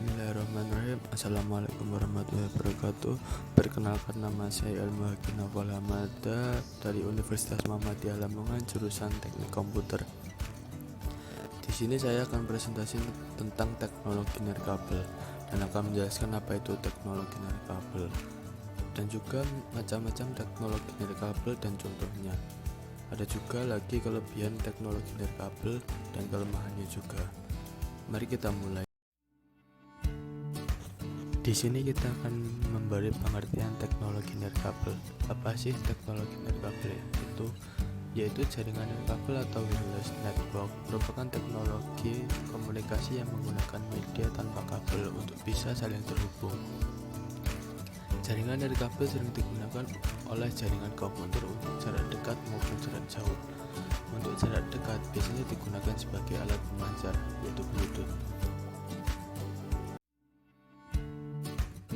Bismillahirrahmanirrahim. Assalamualaikum warahmatullahi wabarakatuh. Perkenalkan, nama saya Al-Muhaqin Naufal Hamada dari Universitas Muhammadiyah Lamongan, jurusan Teknik Komputer. Di sini saya akan presentasi tentang teknologi nirkabel dan akan menjelaskan apa itu teknologi nirkabel dan juga macam-macam teknologi nirkabel dan contohnya. Ada juga lagi kelebihan teknologi nirkabel dan kelemahannya juga. Mari kita mulai. Di sini kita akan memberi pengertian teknologi nirkabel. Apa sih teknologi nirkabel itu? Yaitu jaringan nirkabel atau wireless network merupakan teknologi komunikasi yang menggunakan media tanpa kabel untuk bisa saling terhubung. Jaringan nirkabel sering digunakan oleh jaringan komputer untuk jarak dekat maupun jarak jauh. Untuk jarak dekat biasanya digunakan sebagai alat pemancar, yaitu Bluetooth.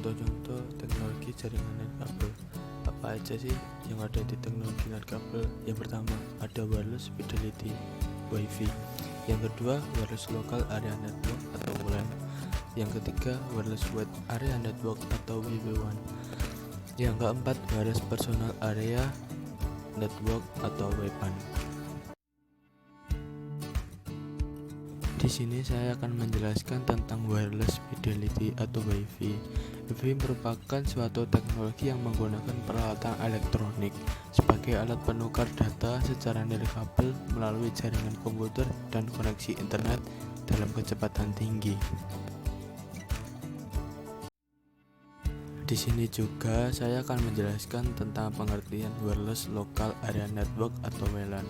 Contoh-contoh teknologi jaringan nirkabel apa aja sih yang ada di teknologi nirkabel? Yang pertama ada wireless fidelity WiFi, yang kedua wireless local area network atau WLAN, yang ketiga wireless wide area network atau WW1, yang keempat wireless personal area network atau WPAN. Di sini saya akan menjelaskan tentang wireless fidelity atau WiFi. WiFi merupakan suatu teknologi yang menggunakan peralatan elektronik sebagai alat penukar data secara nirkabel melalui jaringan komputer dan koneksi internet dalam kecepatan tinggi. Di sini juga saya akan menjelaskan tentang pengertian wireless local area network atau WLAN.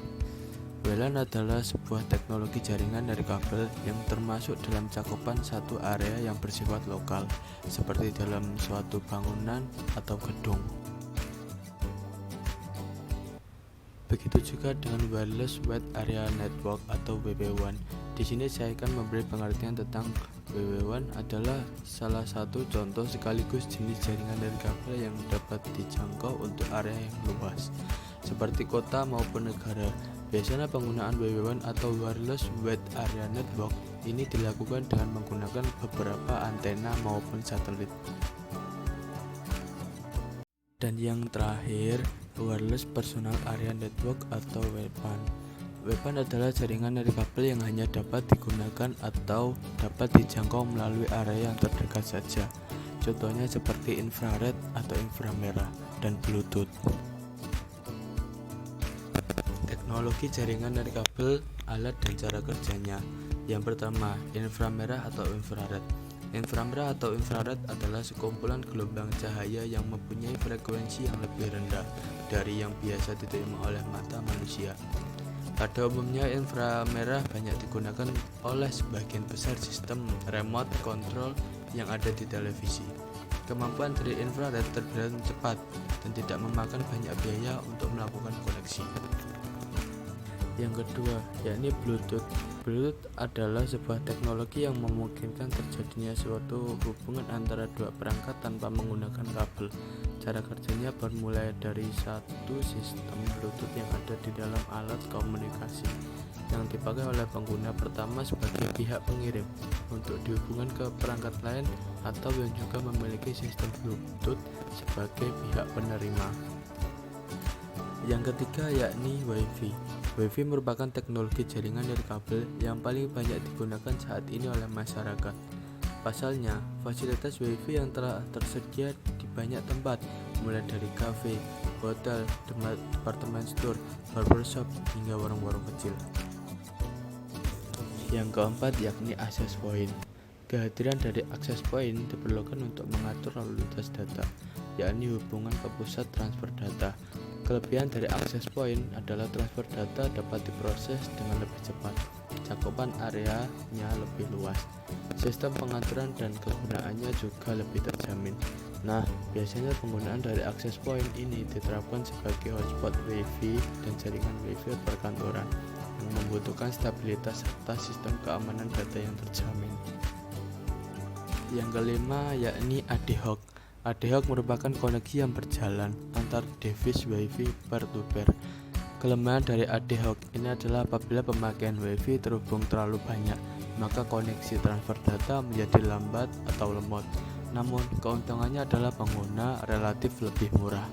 WLAN adalah sebuah teknologi jaringan nirkabel yang termasuk dalam cakupan satu area yang bersifat lokal, seperti dalam suatu bangunan atau gedung. Begitu juga dengan wireless wide area network atau WW1. Di sini saya akan memberi pengertian tentang WW1 adalah salah satu contoh sekaligus jenis jaringan nirkabel yang dapat dijangkau untuk area yang luas, seperti kota maupun negara. Biasanya penggunaan WW1 atau wireless wide area network ini dilakukan dengan menggunakan beberapa antena maupun satelit. Dan yang terakhir, wireless personal area network atau WPAN. WPAN adalah jaringan nirkabel yang hanya dapat digunakan atau dapat dijangkau melalui area yang terdekat saja. Contohnya seperti infrared atau inframerah dan Bluetooth. Teknologi jaringan nirkabel, alat dan cara kerjanya. Yang pertama, inframerah atau infrared. Inframerah atau infrared adalah sekumpulan gelombang cahaya yang mempunyai frekuensi yang lebih rendah dari yang biasa diterima oleh mata manusia. Pada umumnya inframerah banyak digunakan oleh sebagian besar sistem remote control yang ada di televisi. Kemampuan dari infrared terbilang cepat dan tidak memakan banyak biaya untuk melakukan koneksi. Yang kedua, yakni Bluetooth. Bluetooth adalah sebuah teknologi yang memungkinkan terjadinya suatu hubungan antara dua perangkat tanpa menggunakan kabel. Cara kerjanya bermulai dari satu sistem Bluetooth yang ada di dalam alat komunikasi yang dipakai oleh pengguna pertama sebagai pihak pengirim untuk dihubungkan ke perangkat lain, atau yang juga memiliki sistem Bluetooth sebagai pihak penerima. Yang ketiga yakni WiFi. WiFi merupakan teknologi jaringan nirkabel yang paling banyak digunakan saat ini oleh masyarakat. Pasalnya, fasilitas WiFi yang telah tersedia di banyak tempat, mulai dari kafe, hotel, department store, barbershop, hingga warung-warung kecil. Yang keempat yakni access point. Kehadiran dari access point diperlukan untuk mengatur lalu lintas data, yakni hubungan ke pusat transfer data. Kelebihan dari access point adalah transfer data dapat diproses dengan lebih cepat, cakupan areanya lebih luas, sistem pengaturan dan kegunaannya juga lebih terjamin. Nah, biasanya penggunaan dari access point ini diterapkan sebagai hotspot WiFi dan jaringan WiFi perkantoran yang membutuhkan stabilitas serta sistem keamanan data yang terjamin. Yang kelima yakni ad hoc. Ad hoc merupakan koneksi yang berjalan antar device WiFi peer-to-peer. Kelemahan dari ad hoc ini adalah apabila pemakaian WiFi terhubung terlalu banyak, maka koneksi transfer data menjadi lambat atau lemot. Namun, keuntungannya adalah pengguna relatif lebih murah.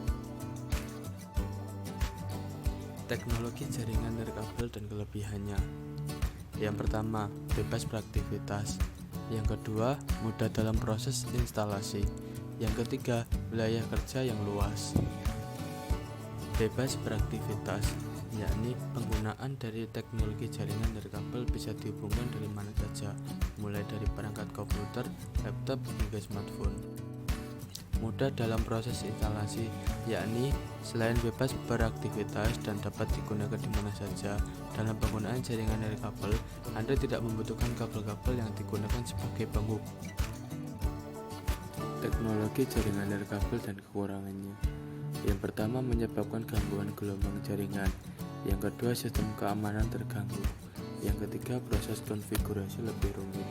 Teknologi jaringan nirkabel dan kelebihannya. Yang pertama, bebas beraktivitas. Yang kedua, mudah dalam proses instalasi. Yang ketiga, wilayah kerja yang luas. Bebas beraktivitas, yakni penggunaan dari teknologi jaringan nirkabel bisa dihubungkan dari mana saja, mulai dari perangkat komputer, laptop, hingga smartphone. Mudah dalam proses instalasi, yakni selain bebas beraktivitas dan dapat digunakan di mana saja, dalam penggunaan jaringan nirkabel, Anda tidak membutuhkan kabel-kabel yang digunakan sebagai penghubung. Teknologi jaringan nirkabel dan kekurangannya. Yang pertama, menyebabkan gangguan gelombang jaringan. Yang kedua, sistem keamanan terganggu. Yang ketiga, proses konfigurasi lebih rumit.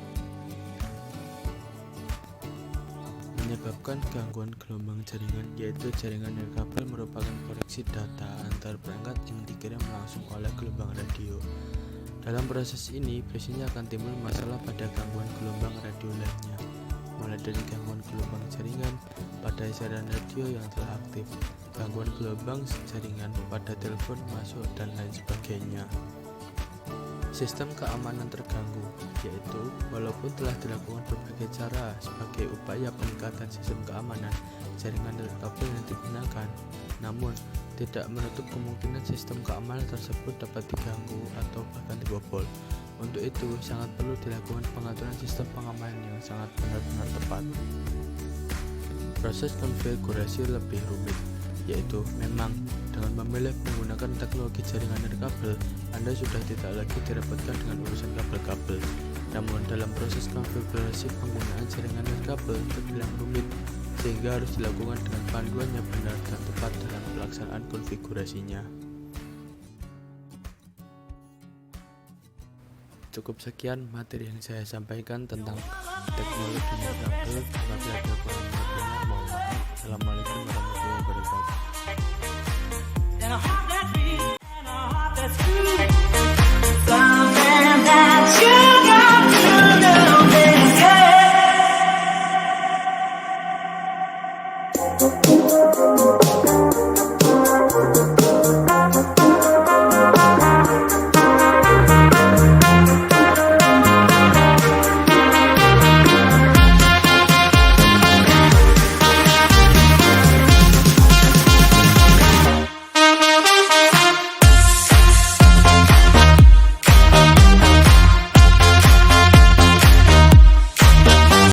Menyebabkan gangguan gelombang jaringan, yaitu jaringan nirkabel merupakan koneksi data antar perangkat yang dikirim langsung oleh gelombang radio. Dalam proses ini, biasanya akan timbul masalah pada gangguan gelombang radio lainnya, mulai dari gangguan gelombang jaringan pada siaran radio yang telah aktif, gangguan gelombang jaringan pada telepon masuk, dan lain sebagainya. Sistem keamanan terganggu, yaitu walaupun telah dilakukan berbagai cara sebagai upaya peningkatan sistem keamanan jaringan nirkabel yang digunakan, namun tidak menutup kemungkinan sistem keamanan tersebut dapat diganggu atau bahkan dibobol. Untuk itu, sangat perlu dilakukan pengaturan sistem pengamanan yang sangat benar-benar tepat. Proses konfigurasi lebih rumit, yaitu memang dengan memilih menggunakan teknologi jaringan nirkabel, Anda sudah tidak lagi direpotkan dengan urusan kabel-kabel. Namun dalam proses konfigurasi penggunaan jaringan nirkabel terbilang rumit, sehingga harus dilakukan dengan panduan yang benar dan tepat dalam pelaksanaan konfigurasinya. Cukup sekian materi yang saya sampaikan tentang teknologi nirkabel. Apabila ada kurang lebihnya, mohon maaf. Assalamualaikum warahmatullahi wabarakatuh.